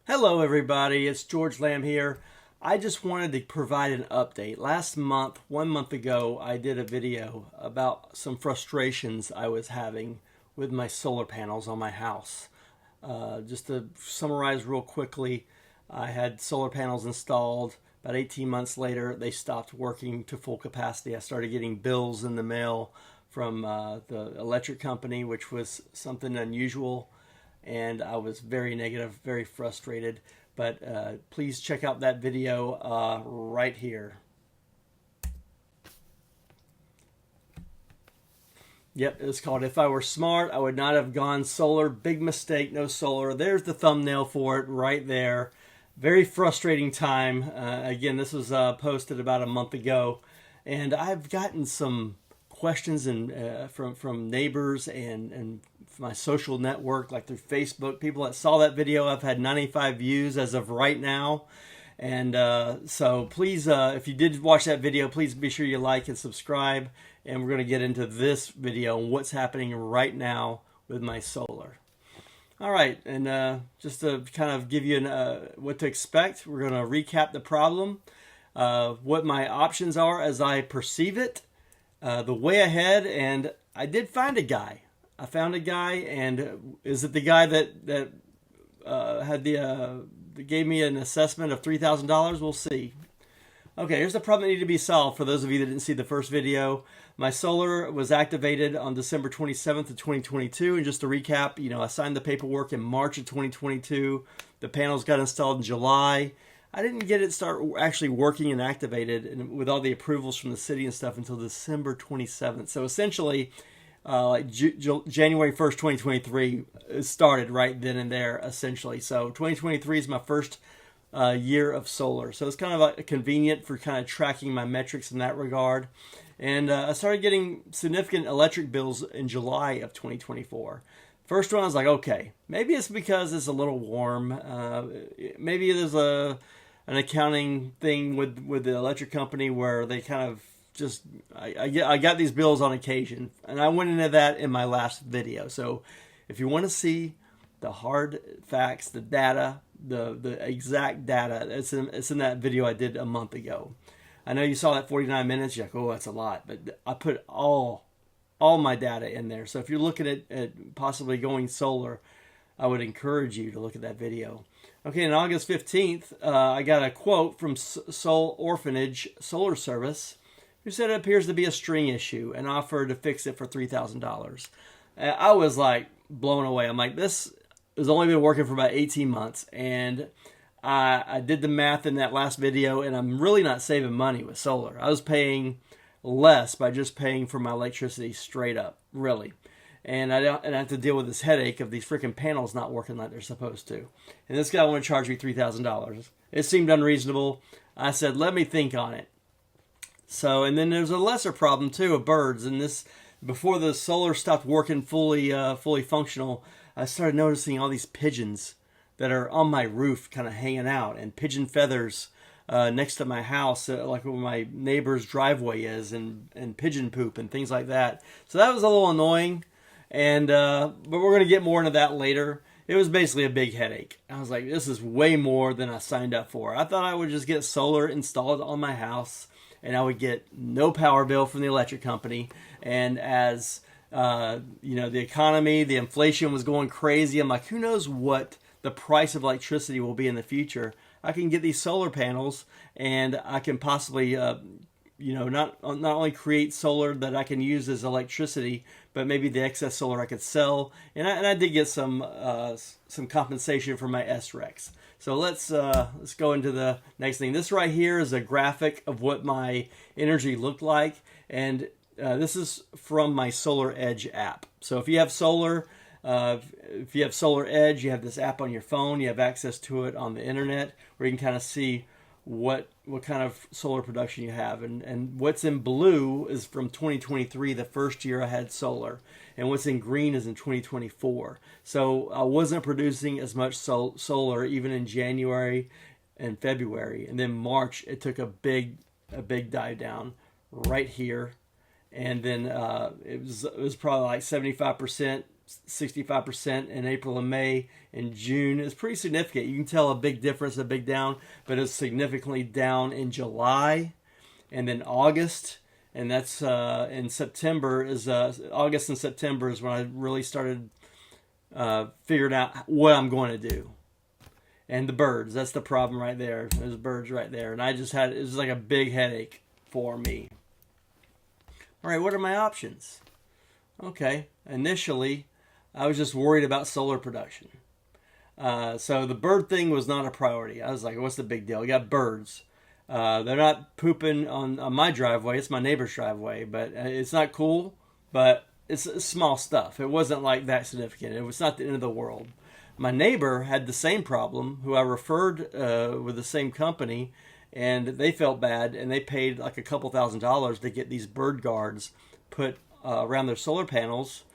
Hello everybody, it's George Lamb here. I just wanted to provide an update. Last month, 1 month ago, I did a video about some frustrations I was having with my solar panels on my house. Just to summarize real quickly, I had solar panels installed. About 18 months later, they stopped working to full capacity. I started getting bills in the mail from the electric company, which was something unusual, and I was very negative, very frustrated. But please check out that video right here. Yep, it's called If I Were Smart, I Would Not Have Gone Solar. Big mistake, no solar. There's the thumbnail for it right there. Very frustrating time. Again, this was posted about a month ago, and I've gotten some questions from neighbors and my social network, like through Facebook. People that saw that video, I've had 95 views as of right now. And so please, if you did watch that video, please be sure you like and subscribe. And we're going to get into this video and what's happening right now with my solar. All right, and just to kind of give you what to expect, we're going to recap the problem, what my options are as I perceive it, the way ahead, and I did find a guy. I found a guy, and is it the guy that gave me an assessment of $3,000? We'll see. Okay, here's the problem that needed to be solved for those of you that didn't see the first video. My solar was activated on December 27th of 2022, and just to recap, I signed the paperwork in March of 2022. The panels got installed in July. I didn't get it start actually working and activated and with all the approvals from the city and stuff until December 27th. So essentially, January 1st, 2023, it started right then and there, essentially. So 2023 is my first year of solar. So it's kind of like convenient for kind of tracking my metrics in that regard. And I started getting significant electric bills in July of 2024. First one, I was like, okay, maybe it's because it's a little warm. Maybe there's an accounting thing with the electric company where they kind of just, I got these bills on occasion. And I went into that in my last video. So if you want to see the hard facts, the data, the exact data, it's in that video I did a month ago. I know you saw that 49 minutes. You're like, oh, that's a lot. But I put all my data in there. So if you're looking at possibly going solar, I would encourage you to look at that video. Okay, on August 15th, I got a quote from Soul Orphanage Solar Service, who said it appears to be a string issue and offered to fix it for $3,000. I was like blown away. I'm like, this has only been working for about 18 months, and I did the math in that last video, and I'm really not saving money with solar. I was paying less by just paying for my electricity straight up, really. And I have to deal with this headache of these freaking panels not working like they're supposed to. And this guy wanted to charge me $3,000. It seemed unreasonable. I said, let me think on it. So, and then there's a lesser problem too of birds. And this, before the solar stopped working fully functional, I started noticing all these pigeons that are on my roof kind of hanging out, and pigeon feathers next to my house, like where my neighbor's driveway is, and pigeon poop and things like that. So that was a little annoying, and but we're going to get more into that later. It was basically a big headache. I was like, this is way more than I signed up for. I thought I would just get solar installed on my house, and I would get no power bill from the electric company. And as the economy, the inflation was going crazy, I'm like, who knows what the price of electricity will be in the future. I can get these solar panels, and I can possibly, not only create solar that I can use as electricity, but maybe the excess solar I could sell. And I did get some compensation for my SRECs. So let's go into the next thing. This right here is a graphic of what my energy looked like, and this is from my Solar Edge app. So if you have solar, if you have Solar Edge, you have this app on your phone, you have access to it on the internet, where you can kind of see what kind of solar production you have. And what's in blue is from 2023, the first year I had solar. And what's in green is in 2024. So I wasn't producing as much solar even in January and February. And then March, it took a big dive down right here. And then it was probably like 75% 65% in April and May. In June, it's pretty significant. You can tell a big difference, a big down, but it's significantly down in July and then August. And that's in September is August and September is when I really started figuring out what I'm going to do. And the birds, that's the problem right there. There's birds right there. And it was like a big headache for me. All right, what are my options? Okay, initially, I was just worried about solar production. So the bird thing was not a priority. I was like, what's the big deal? We got birds. They're not pooping on my driveway. It's my neighbor's driveway, but it's not cool, but it's small stuff. It wasn't like that significant. It was not the end of the world. My neighbor had the same problem, who I referred with the same company, and they felt bad, and they paid like a couple $1,000s to get these bird guards put around their solar panels,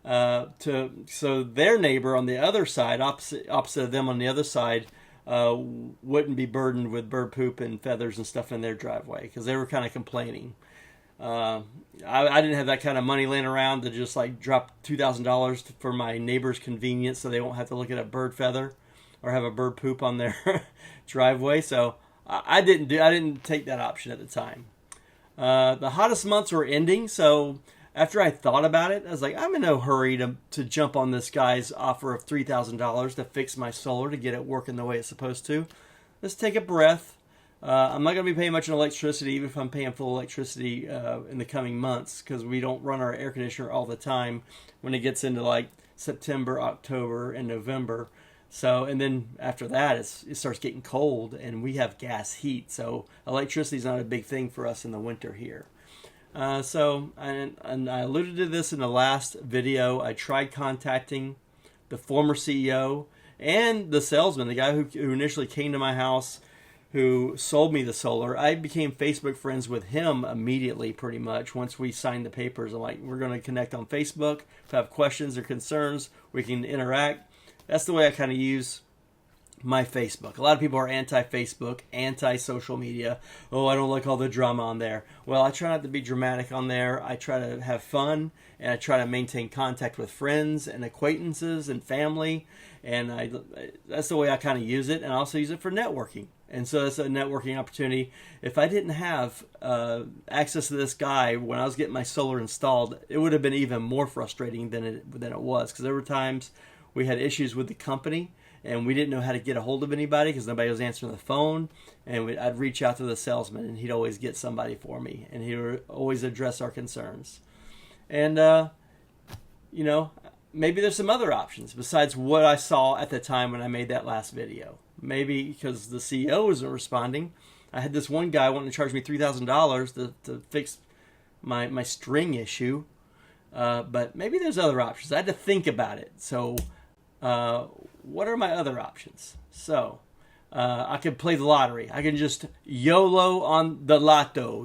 so their neighbor on the other side, opposite of them on the other side, wouldn't be burdened with bird poop and feathers and stuff in their driveway, because they were kind of complaining. I didn't have that kind of money laying around to just like drop $2,000 for my neighbor's convenience, so they won't have to look at a bird feather or have a bird poop on their driveway. So I didn't take that option at the time. The hottest months were ending, so after I thought about it, I was like, I'm in no hurry to jump on this guy's offer of $3,000 to fix my solar to get it working the way it's supposed to. Let's take a breath. I'm not going to be paying much in electricity, even if I'm paying full electricity in the coming months, because we don't run our air conditioner all the time when it gets into like September, October, and November. So, and then after that, it starts getting cold, and we have gas heat. So electricity is not a big thing for us in the winter here. And I alluded to this in the last video. I tried contacting the former CEO and the salesman, the guy who initially came to my house, who sold me the solar. I became Facebook friends with him immediately, pretty much, once we signed the papers. I'm like, we're going to connect on Facebook. If I have questions or concerns, we can interact. That's the way I kind of use my Facebook. A lot of people are anti-Facebook, anti-social media. Oh, I don't like all the drama on there. Well, I try not to be dramatic on there. I try to have fun, and I try to maintain contact with friends and acquaintances and family. And that's the way I kind of use it. And I also use it for networking. And so it's a networking opportunity. If I didn't have access to this guy when I was getting my solar installed, it would have been even more frustrating than it was. Because there were times we had issues with the company, and we didn't know how to get a hold of anybody because nobody was answering the phone. And I'd reach out to the salesman, and he'd always get somebody for me, and he would always address our concerns. And maybe there's some other options besides what I saw at the time when I made that last video. Maybe because the CEO wasn't responding. I had this one guy wanting to charge me $3,000 to fix my string issue. But maybe there's other options. I had to think about it. So what are my other options? So I could play the lottery. I can just YOLO on the lotto,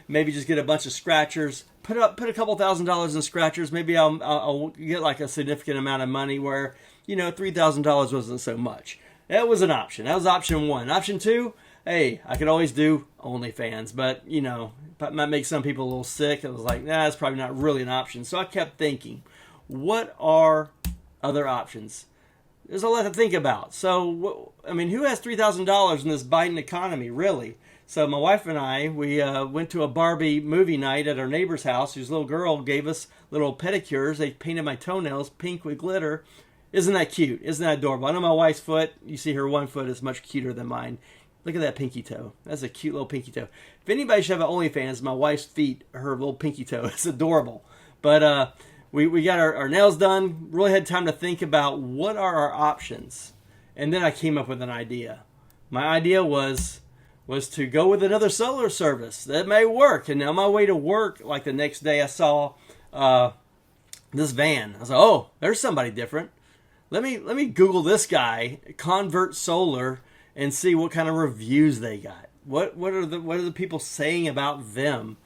Maybe just get a bunch of scratchers. Put a couple $1,000s in scratchers. Maybe I'll get like a significant amount of money where, $3,000 wasn't so much. That was an option. That was option one. Option two, hey, I could always do OnlyFans, but, that might make some people a little sick. I was like, that's probably not really an option. So I kept thinking, what are other options? There's a lot to think about. So, who has $3,000 in this Biden economy, really? So my wife and I, we went to a Barbie movie night at our neighbor's house, whose little girl gave us little pedicures. They painted my toenails pink with glitter. Isn't that cute? Isn't that adorable? I know my wife's foot, you see her one foot is much cuter than mine. Look at that pinky toe. That's a cute little pinky toe. If anybody should have an OnlyFans, my wife's feet, her little pinky toe. It's adorable. But we got our nails done, really had time to think about what are our options. And then I came up with an idea. My idea was to go with another solar service. That may work. And on my way to work, like the next day, I saw this van. I was like, oh, there's somebody different. Let me Google this guy, Convert Solar, and see what kind of reviews they got. What are the people saying about them?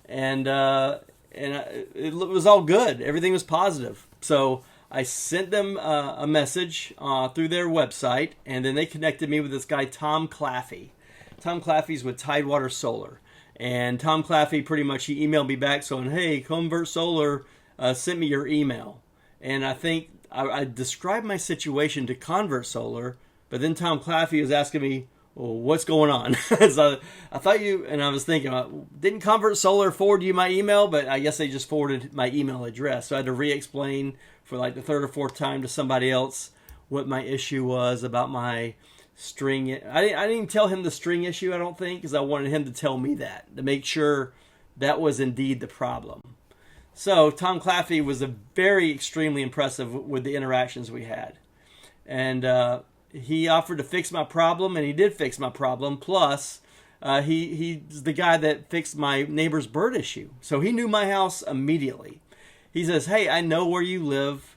And it was all good. Everything was positive. So I sent them a message through their website, and then they connected me with this guy, Tom Claffey. Tom Claffey's with Tidewater Solar. And Tom Claffey pretty much, he emailed me back saying, hey, Convert Solar sent me your email. And I think I described my situation to Convert Solar, but then Tom Claffey was asking me, well, what's going on? So I thought you, and I was thinking, didn't Convert Solar forward you my email? But I guess they just forwarded my email address. So I had to re-explain for like the third or fourth time to somebody else what my issue was about my string. I didn't even tell him the string issue, I don't think, because I wanted him to tell me that, to make sure that was indeed the problem. So Tom Claffey was very extremely impressive with the interactions we had. And he offered to fix my problem, and he did fix my problem. Plus, he's the guy that fixed my neighbor's bird issue. So he knew my house immediately. He says, hey, I know where you live.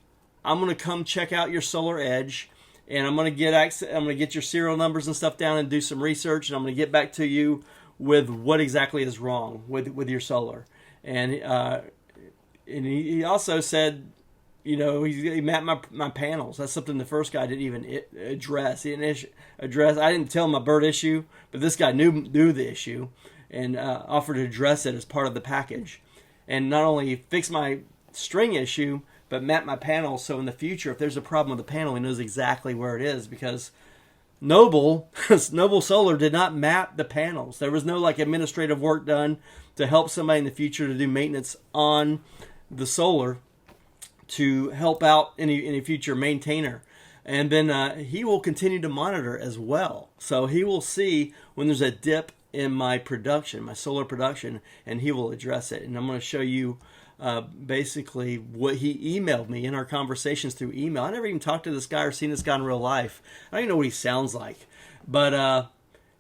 I'm going to come check out your solar edge, and I'm going to get your serial numbers and stuff down and do some research, and I'm going to get back to you with what exactly is wrong with your solar. And he also said, he mapped my panels. That's something the first guy didn't even address. He didn't address. I didn't tell him my bird issue, but this guy knew the issue and offered to address it as part of the package. And not only fix my string issue, but map my panels, so in the future, if there's a problem with the panel, he knows exactly where it is, because Noble Solar did not map the panels. There was no administrative work done to help somebody in the future to do maintenance on the solar to help out any future maintainer. And then he will continue to monitor as well. So he will see when there's a dip in my production, my solar production, and he will address it. And I'm going to show you basically what he emailed me in our conversations through email. I never even talked to this guy or seen this guy in real life. I don't even know what he sounds like. But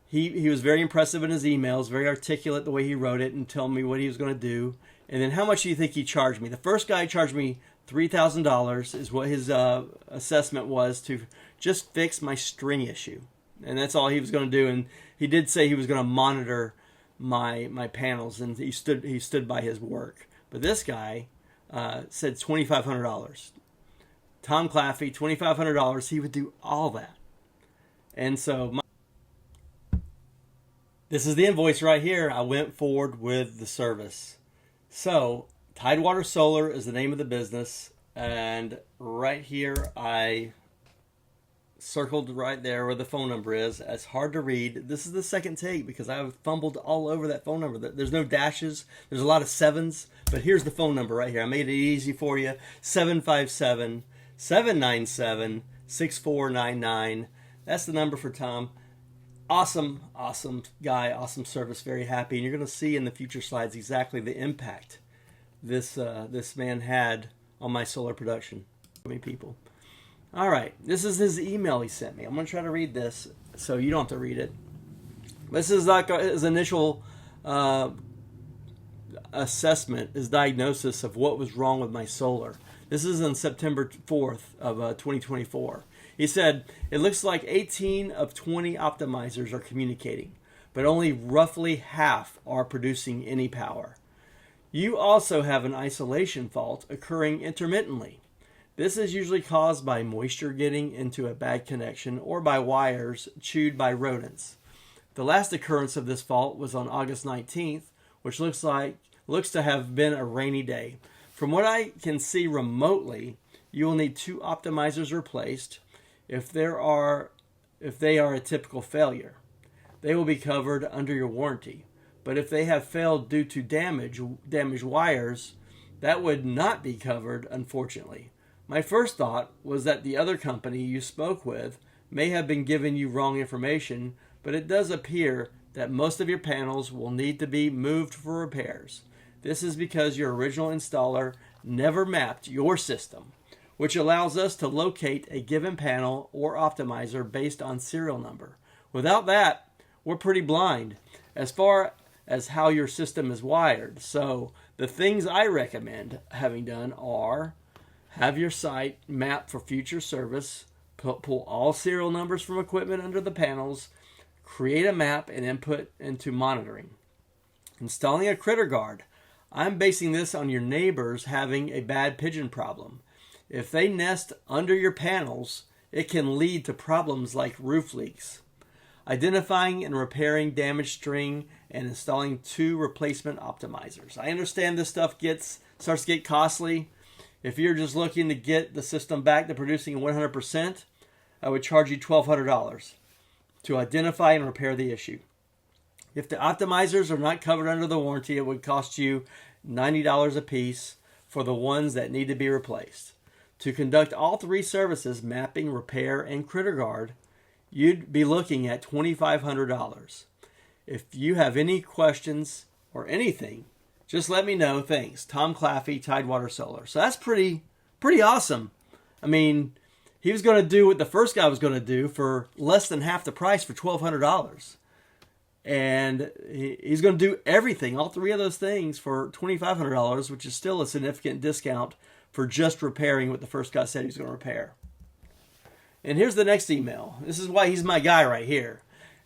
he was very impressive in his emails, very articulate the way he wrote it and telling me what he was going to do. And then how much do you think he charged me? The first guy charged me $3,000 is what his assessment was to just fix my string issue. And that's all he was going to do. And he did say he was going to monitor my panels, and he stood by his work. But this guy said $2,500. Tom Claffey, $2,500. He would do all that. And so this is the invoice right here. I went forward with the service. So Tidewater Solar is the name of the business. And right here, I circled right there where the phone number is. It's hard to read. This is the second take because I fumbled all over that phone number. There's no dashes. There's a lot of sevens. But here's the phone number right here. I made it easy for you. 757-797-6499. That's the number for Tom. Awesome, awesome guy. Awesome service. Very happy. And you're going to see in the future slides exactly the impact this man had on my solar production. So many people. All right, this is his email he sent me. I'm going to try to read this so you don't have to read it. This is like his initial assessment, his diagnosis of what was wrong with my solar. This is on September 4th of 2024. He said, it looks like 18 of 20 optimizers are communicating, but only roughly half are producing any power. You also have an isolation fault occurring intermittently. This is usually caused by moisture getting into a bad connection or by wires chewed by rodents. The last occurrence of this fault was on August 19th, which looks to have been a rainy day. From what I can see remotely, you will need 2 optimizers replaced if they are a typical failure. They will be covered under your warranty. But if they have failed due to damaged wires, that would not be covered, unfortunately. My first thought was that the other company you spoke with may have been giving you wrong information, but it does appear that most of your panels will need to be moved for repairs. This is because your original installer never mapped your system, which allows us to locate a given panel or optimizer based on serial number. Without that, we're pretty blind as far as how your system is wired. So the things I recommend having done are: have your site mapped for future service, pull all serial numbers from equipment under the panels, create a map and input into monitoring. Installing a critter guard. I'm basing this on your neighbors having a bad pigeon problem. If they nest under your panels, it can lead to problems like roof leaks. Identifying and repairing damaged string and installing 2 replacement optimizers. I understand this stuff starts to get costly. If you're just looking to get the system back to producing 100%, I would charge you $1,200 to identify and repair the issue. If the optimizers are not covered under the warranty, it would cost you $90 a piece for the ones that need to be replaced. To conduct all 3 services, mapping, repair, and critter guard, you'd be looking at $2,500. If you have any questions or anything, just let me know. Thanks. Tom Claffey, Tidewater Solar. So that's pretty awesome. I mean, he was going to do what the first guy was going to do for less than half the price for $1,200. And he's going to do everything, all 3 of those things for $2,500, which is still a significant discount for just repairing what the first guy said he was going to repair. And here's the next email. This is why he's my guy right here.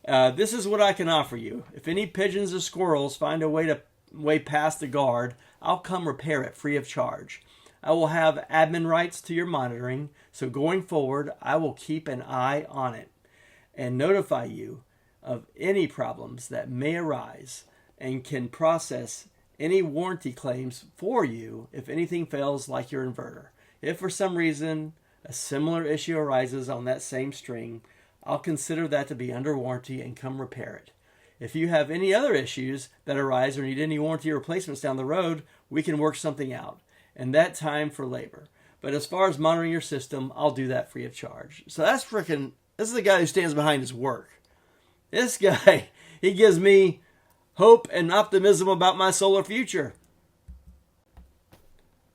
This is what I can offer you. If any pigeons or squirrels find a way past the guard, I'll come repair it free of charge. I will have admin rights to your monitoring, so going forward, I will keep an eye on it and notify you of any problems that may arise and can process any warranty claims for you if anything fails like your inverter. If for some reason a similar issue arises on that same string, I'll consider that to be under warranty and come repair it. If you have any other issues that arise or need any warranty replacements down the road, we can work something out. And that time for labor. But as far as monitoring your system, I'll do that free of charge. So this is the guy who stands behind his work. This guy, he gives me hope and optimism about my solar future.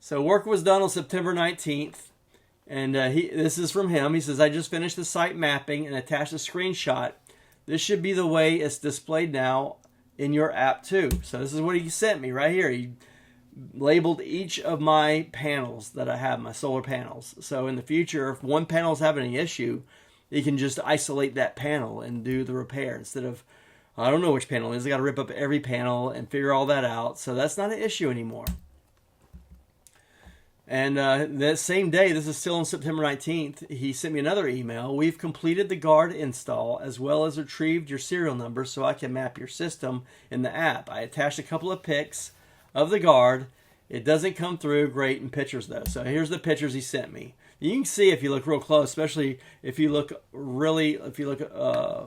So work was done on September 19th. And this is from him. He says, I just finished the site mapping and attached a screenshot. This should be the way it's displayed now in your app too. So this is what he sent me right here. He labeled each of my panels that I have, my solar panels. So in the future, if one panel is having an issue, you can just isolate that panel and do the repair instead of, I don't know which panel it is. I got to rip up every panel and figure all that out. So that's not an issue anymore. And that same day, this is still on September 19th, he sent me another email. We've completed the guard install as well as retrieved your serial number so I can map your system in the app. I attached a couple of pics of the guard. It doesn't come through great in pictures though. So here's the pictures he sent me. You can see if you look real close, especially if you look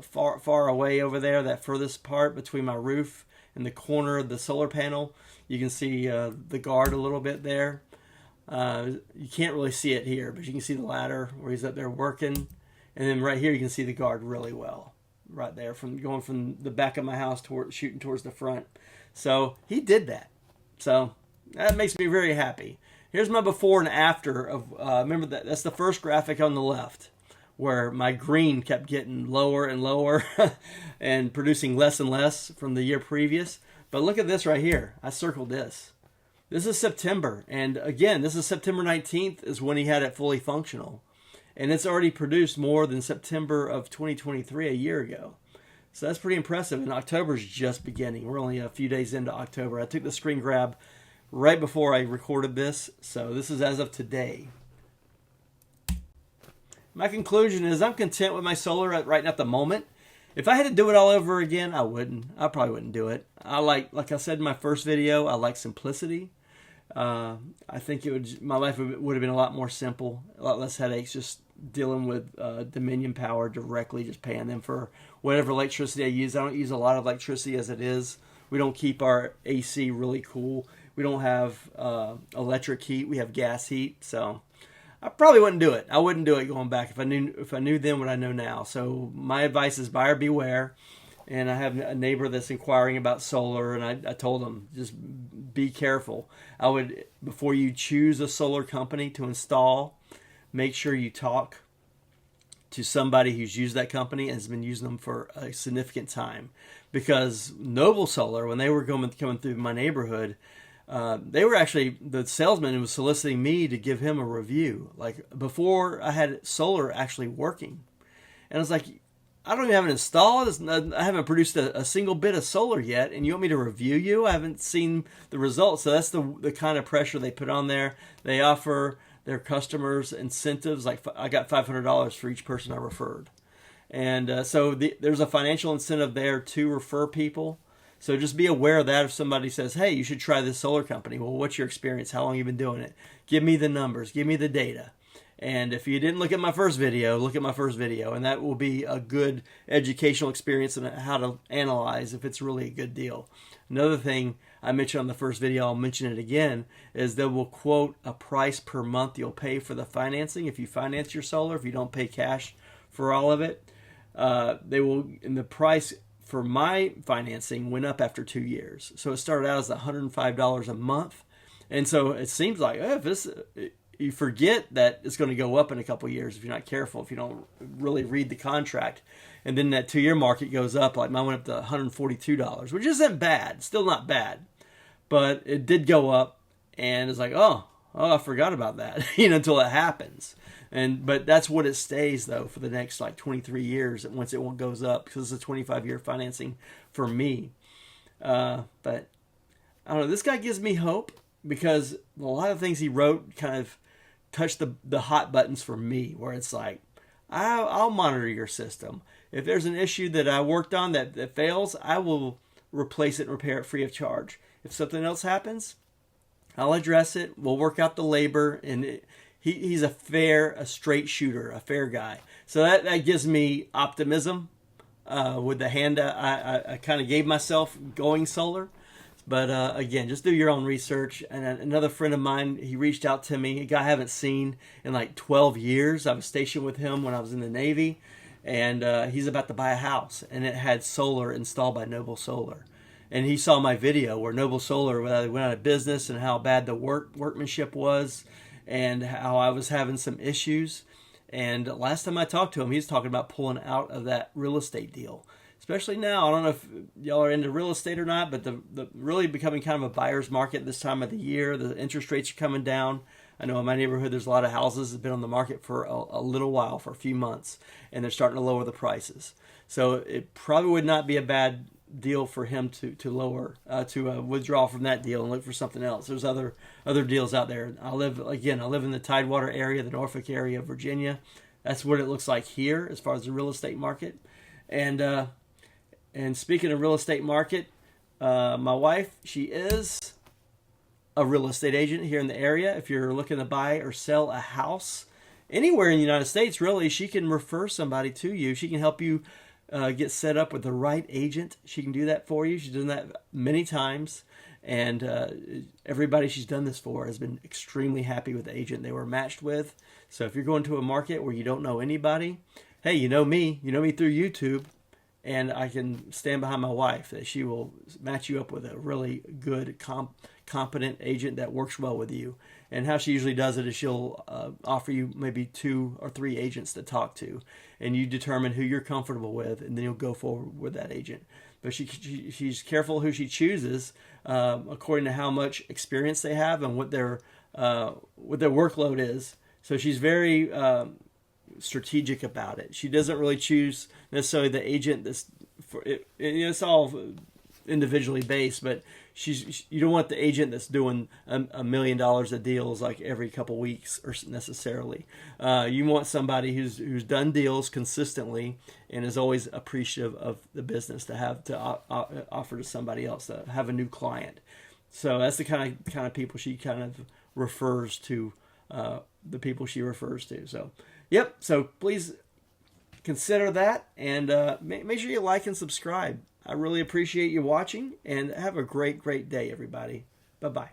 far away over there, that furthest part between my roof and the corner of the solar panel, you can see the guard a little bit there. You can't really see it here, but you can see the ladder where he's up there working. And then right here, you can see the guard really well. Right there, going from the back of my house shooting towards the front. So he did that. So that makes me very happy. Here's my before and after of, remember that's the first graphic on the left where my green kept getting lower and lower and producing less and less from the year previous. But look at this right here. I circled this. This is September, and again, this is September 19th is when he had it fully functional. And it's already produced more than September of 2023, a year ago. So that's pretty impressive, and October's just beginning. We're only a few days into October. I took the screen grab right before I recorded this, so this is as of today. My conclusion is I'm content with my solar right at the moment. If I had to do it all over again, I wouldn't. I probably wouldn't do it. I like I said in my first video, I like simplicity. I think my life would have been a lot more simple, a lot less headaches, just dealing with Dominion Power directly, just paying them for whatever electricity I use. I don't use a lot of electricity as it is. We don't keep our AC really cool. We don't have electric heat. We have gas heat. So I probably wouldn't do it. I wouldn't do it going back if I knew then what I know now. So my advice is buyer beware. And I have a neighbor that's inquiring about solar, and I told him, just be careful. I would, before you choose a solar company to install, make sure you talk to somebody who's used that company and has been using them for a significant time. Because Noble Solar, when they were coming through my neighborhood, they were actually, the salesman was soliciting me to give him a review, like before I had solar actually working. And I was like, I don't even have it installed. I haven't produced a single bit of solar yet, and you want me to review you? I haven't seen the results. So that's the kind of pressure they put on there. They offer their customers incentives. Like I got $500 for each person I referred. And so there's a financial incentive there to refer people. So just be aware of that. If somebody says, hey, you should try this solar company. Well, what's your experience? How long have you been doing it? Give me the numbers. Give me the data. And if you didn't look at my first video, look at my first video. And that will be a good educational experience on how to analyze if it's really a good deal. Another thing I mentioned on the first video, I'll mention it again, is they will quote a price per month you'll pay for the financing. If you finance your solar, if you don't pay cash for all of it, they will, and the price for my financing went up after 2 years. So it started out as $105 a month. And so it seems like, you forget that it's going to go up in a couple of years if you're not careful, if you don't really read the contract. And then that 2-year mark, it goes up. Like mine went up to $142, which isn't bad. Still not bad. But it did go up, and it's like, oh, I forgot about that, until it happens. But that's what it stays, though, for the next, 23 years, once it goes up, because it's a 25-year financing for me. But, I don't know, this guy gives me hope, because a lot of things he wrote kind of touched the hot buttons for me, where it's like, I'll monitor your system. If there's an issue that I worked on that fails, I will replace it and repair it free of charge. If something else happens, I'll address it. We'll work out the labor. And he's a straight shooter, a fair guy. So that gives me optimism with the hand I kind of gave myself going solar. But again, just do your own research. And another friend of mine, he reached out to me, a guy I haven't seen in 12 years. I was stationed with him when I was in the Navy. And he's about to buy a house. And it had solar installed by Noble Solar. And he saw my video where Noble Solar went out of business and how bad the workmanship was and how I was having some issues. And last time I talked to him, he was talking about pulling out of that real estate deal. Especially now, I don't know if y'all are into real estate or not, but the really becoming kind of a buyer's market this time of the year. The interest rates are coming down. I know in my neighborhood there's a lot of houses that have been on the market for a little while, for a few months, and they're starting to lower the prices. So it probably would not be a bad deal for him to withdraw from that deal and look for something else. There's other deals out there. I live in the Tidewater area, the Norfolk area of Virginia. That's what it looks like here as far as the real estate market. And speaking of real estate market, my wife, she is a real estate agent here in the area. If you're looking to buy or sell a house anywhere in the United States, really, she can refer somebody to you. She can help you get set up with the right agent. She can do that for you. She's done that many times. And everybody she's done this for has been extremely happy with the agent they were matched with. So if you're going to a market where you don't know anybody, hey, you know me through YouTube, and I can stand behind my wife that she will match you up with a really good, competent agent that works well with you. And how she usually does it is she'll offer you maybe 2 or 3 agents to talk to, and you determine who you're comfortable with, and then you'll go forward with that agent. But she's careful who she chooses according to how much experience they have and what their workload is. So she's very strategic about it. She doesn't really choose necessarily the agent that's for it. It's all individually based, but you don't want the agent that's doing $1 million of deals like every couple weeks or necessarily. You want somebody who's done deals consistently and is always appreciative of the business to have to offer to somebody else, to have a new client. So that's the kind of people she kind of refers to, the people she refers to. So, yep. So please consider that, and make sure you like and subscribe. I really appreciate you watching, and have a great, great day, everybody. Bye-bye.